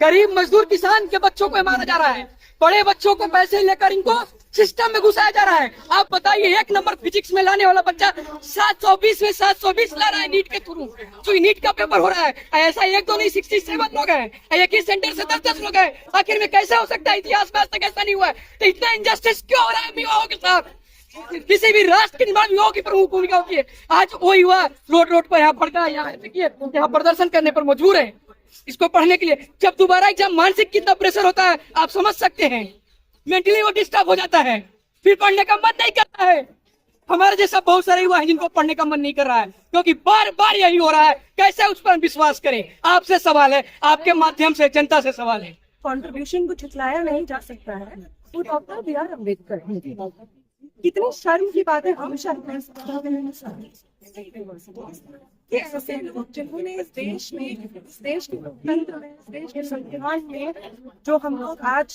गरीब मजदूर किसान के बच्चों को मारा जा रहा है, बड़े बच्चों को पैसे लेकर इनको सिस्टम में घुसाया जा रहा है। आप बताइए, एक नंबर फिजिक्स में लाने वाला बच्चा 720 में 720 ला रहा है नीट के थ्रू। जो नीट का पेपर हो रहा है, ऐसा एक तो नहीं 67 लोग हैं, एक ही सेंटर से 10-10 लोग हैं। आखिर में कैसे हो सकता है? इतिहास में आज तक ऐसा नहीं हुआ है। तो इतना इनजस्टिस क्यों हो रहा है विवाहों के साथ? किसी भी राष्ट्र के निर्माण विवाह की प्रमुख भूमिका होती है। आज वो युवा रोड पर यहाँ भड़का, यहाँ प्रदर्शन करने पर मजबूर है इसको पढ़ने के लिए। जब दोबारा एग्जाम, मानसिक कितना प्रेशर होता है आप समझ सकते हैं। मेंटली वो डिस्टर्ब हो जाता है, फिर पढ़ने का मन नहीं करता है। हमारे जैसा बहुत सारे युवा हैं जिनको पढ़ने का मन नहीं कर रहा है, क्योंकि बार बार यही हो रहा है। कैसे उस पर विश्वास करें? आपसे सवाल है, आपके माध्यम से जनता से सवाल है। कंट्रीब्यूशन को झुठलाया नहीं जा सकता है। वो डॉक्टर बी आर अम्बेडकर, कितनी शर्म की बात है। हमेशा कि ऐसे लोग जिन्होंने इस देश में, इस देश के लोकतंत्र में, इस देश के संविधान में, जो हम लोग आज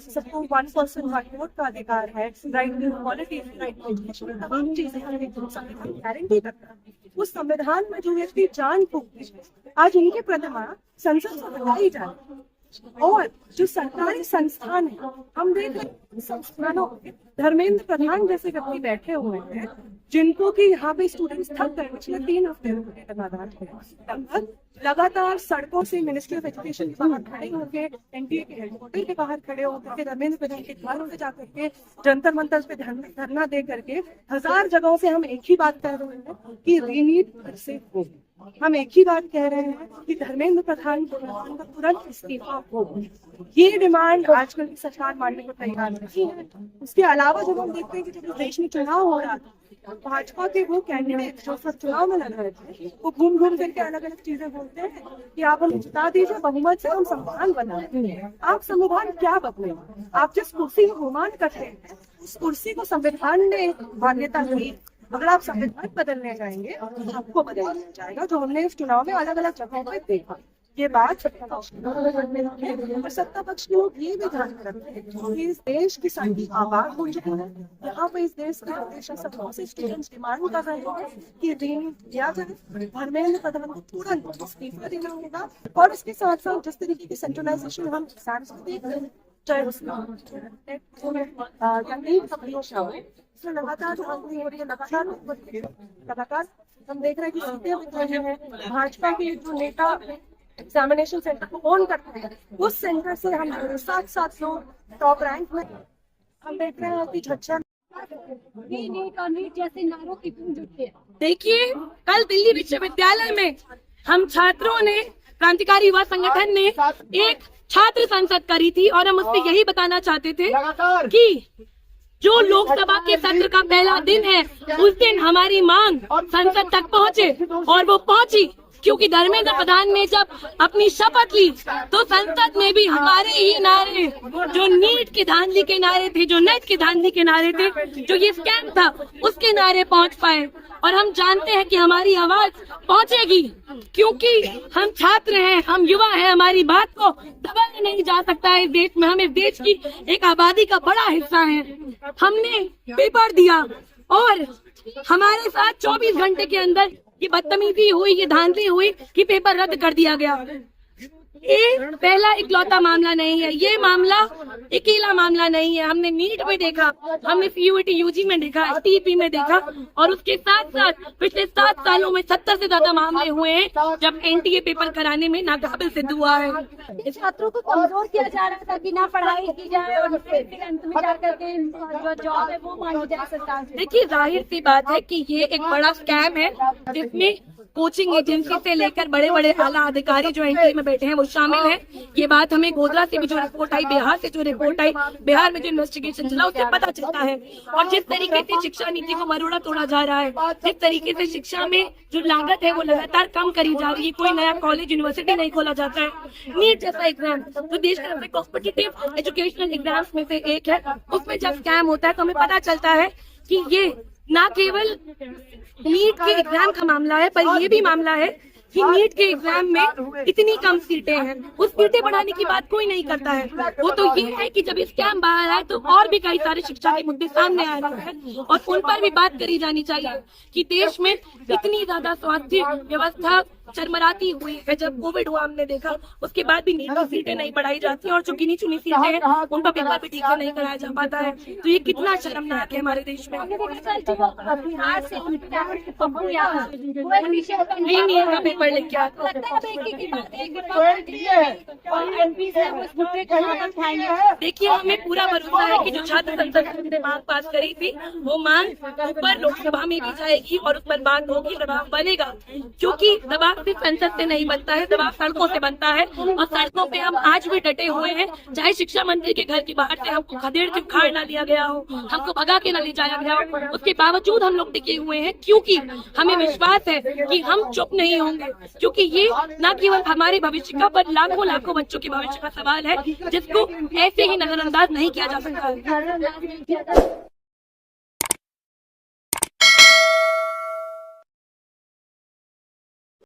सबको 1% वोट का अधिकार है, right to equality, right to education, तमाम चीजें संविधान गारंटी करता है। उस संविधान में जो व्यक्ति जान फूंक दी, आज उनकी प्रतिमा संसद से हटाई जा रही है। और जो सरकारी संस्थान है, हम देख रहे हैं संस्थानों में धर्मेंद्र प्रधान जैसे व्यक्ति बैठे हुए हैं, जिनको कि यहाँ पे स्टूडेंट्स थक गए। पिछले 3 हफ्ते लगभग लगातार सड़कों से मिनिस्ट्री ऑफ एजुकेशन के बाहर खड़े होकर, एनटीए के हेडक्वार्टर के बाहर खड़े होकर, धर्मेंद्र प्रधान के घरों पे जाकर के, जंतर मंतर पे धरना दे करके 1000 जगहों से हम एक ही बात कह रहे हैं कि रीनीट फिर से हो। हम एक ही बात कह रहे हैं कि धर्मेंद्र प्रधान का तुरंत इस्तीफा हो। ये डिमांड आजकल की सरकार मानने को तैयार नहीं है। उसके अलावा जब हम देखते हैं कि जब देश में चुनाव हो रहा था, भाजपा के वो कैंडिडेट जो सब चुनाव में लड़ रहे थे, वो घूम घूम करके अलग अलग चीजें बोलते हैं कि आप हमें जिता दीजिए, बहुमत से हम संविधान बनाएंगे। आप संविधान क्या बदले? आप जिस कुर्सी में गुमान करते हैं, उस कुर्सी को संविधान ने मान्यता दी। अगर आप संविधान बदलने जाएंगे तो आपको बदल दिया जाएगा, जो हमने इस चुनाव में अलग अलग जगहों पर देखा। ये बात सत्ता पक्ष और सत्ता पक्ष के लोग ये भी ध्यान रखते हैं कि इस देश की संघी आवाज हो चुकी है। यहाँ पे इस देश के हमेशा सब बहुत से स्टूडेंट्स डिमांड कर रहे हैं कि ऋण दिया जाए, धर्मेंद्र प्रधान को तुरंत इस्तीफा देना होगा। और इसके साथ साथ जिस तरीके की सेंट्रलाइजेशन हम एग्जाम्स में देख रहे हैं, चाहे उसका लगातार जो हो रही है, लगातार हम देख रहे हैं कि सीटें बिक रही हैं। भाजपा के जो नेता एग्जामिनेशन सेंटर को ऑन करते हैं, उस सेंटर से हम 7 लोग टॉप रैंक में। हम देख रहे हैं कि झज्जर जैसे नारों की गूंज उठती है। देखिए, कल दिल्ली विश्वविद्यालय में हम छात्रों ने, क्रांतिकारी युवा संगठन ने एक छात्र संसद करी थी, और हम उससे यही बताना चाहते थे कि जो लोकसभा के सत्र का पहला दिन है, उस दिन हमारी मांग संसद तक पहुंचे, और वो पहुंची क्योंकि धर्मेंद्र प्रधान ने जब अपनी शपथ ली तो संसद में भी हमारे ही नारे, जो नीट की धांधली के नारे थे, जो नेट की धांधली के नारे थे, जो ये स्कैम था, उसके नारे पहुंच पाए। और हम जानते हैं कि हमारी आवाज पहुंचेगी, क्योंकि हम छात्र हैं, हम युवा हैं, हमारी बात को दबाया नहीं जा सकता है इस देश में। हम इस देश की एक आबादी का बड़ा हिस्सा है। हमने पेपर दिया और हमारे साथ 24 घंटे के अंदर ये बदतमीजी हुई, ये धांधली हुई कि पेपर रद्द कर दिया गया। ये पहला इकलौता मामला नहीं है, ये मामला अकेला मामला नहीं है। हमने नीट में देखा, हमने सीयूईटी यूजी में देखा, टीपी में देखा, और उसके साथ साथ पिछले 7 सालों में 70 से ज्यादा मामले हुए हैं जब एनटीए पेपर कराने में नाकाबिल सिद्ध हुआ है। छात्रों को कमजोर किया जा रहा था कि ना पढ़ाई की जाए और फिर अंत में जाकर के जो जॉब है वो मांगी जाए सरकार से। देखिए, जाहिर सी बात है कि ये एक बड़ा स्कैम है, जिसमें कोचिंग एजेंसी से लेकर बड़े बड़े आला अधिकारी जो एनटीए में बैठे हैं वो शामिल हैं। ये बात हमें गोधरा से भी जो रिपोर्ट आई, बिहार से जो रिपोर्ट आई, बिहार में जो इन्वेस्टिगेशन चला, उससे पता चलता है। और जिस तरीके से शिक्षा नीति को मरोड़ा तोड़ा जा रहा है, जिस तरीके से शिक्षा में जो लागत है वो लगातार कम करी जा रही है, कोई नया कॉलेज यूनिवर्सिटी नहीं खोला जाता है। नीट जैसा एग्जाम जो देश का सबसे कॉम्पिटिटिव एजुकेशनल एग्जाम्स में से एक है, उसमें जब स्कैम होता है तो हमें पता चलता है कि ये न केवल नीट के एग्जाम का मामला है, पर ये भी मामला है कि नीट के एग्जाम में इतनी कम सीटें हैं। उस सीटें बढ़ाने की बात कोई नहीं करता है। वो तो ये है कि जब स्कैम बाहर आए तो और भी कई सारे शिक्षा के मुद्दे सामने आ रहे हैं, और उन पर भी बात करी जानी चाहिए कि देश में इतनी ज्यादा स्वास्थ्य व्यवस्था चरमराती हुई है। जब कोविड हुआ हमने देखा, उसके बाद भी नीट की सीटें नहीं पढ़ाई जाती और जो गिनी चुनी सीटें हैं उनका पेपर भी ठीक से नहीं कराया जा पाता है। तो ये कितना शर्मनाक है हमारे देश में। बिहार से पप्पू यादव वो एक विषय का नहीं नीट का पेपर लेके आता लगता है अब एक के बाद एक और एमपी से उस मुद्दे का हम उठाएंगे। देखिए, हमें पूरा भरोसा है कि जो छात्र संसद ने मांग पास करी थी वो मांग ऊपर लोकसभा में भी जाएगी और उस पर बात होगी, दबाव बनेगा। क्योंकि दबाव सिर्फ संसद से नहीं बनता है, दबाव सड़कों से बनता है और सड़कों पे हम आज भी डटे हुए हैं। चाहे शिक्षा मंत्री के घर के बाहर से हमको खदेड़ के उखाड़ ना लिया गया हो, हमको भगा के ना ले जाया गया हो, उसके बावजूद हम लोग टिके हुए हैं क्योंकि हमें विश्वास है कि हम चुप नहीं होंगे। क्योंकि ये न केवल हमारे भविष्य का पर लाखों लाखों बच्चों के भविष्य का सवाल है जिसको ऐसे ही नजरअंदाज नहीं किया जा सकता।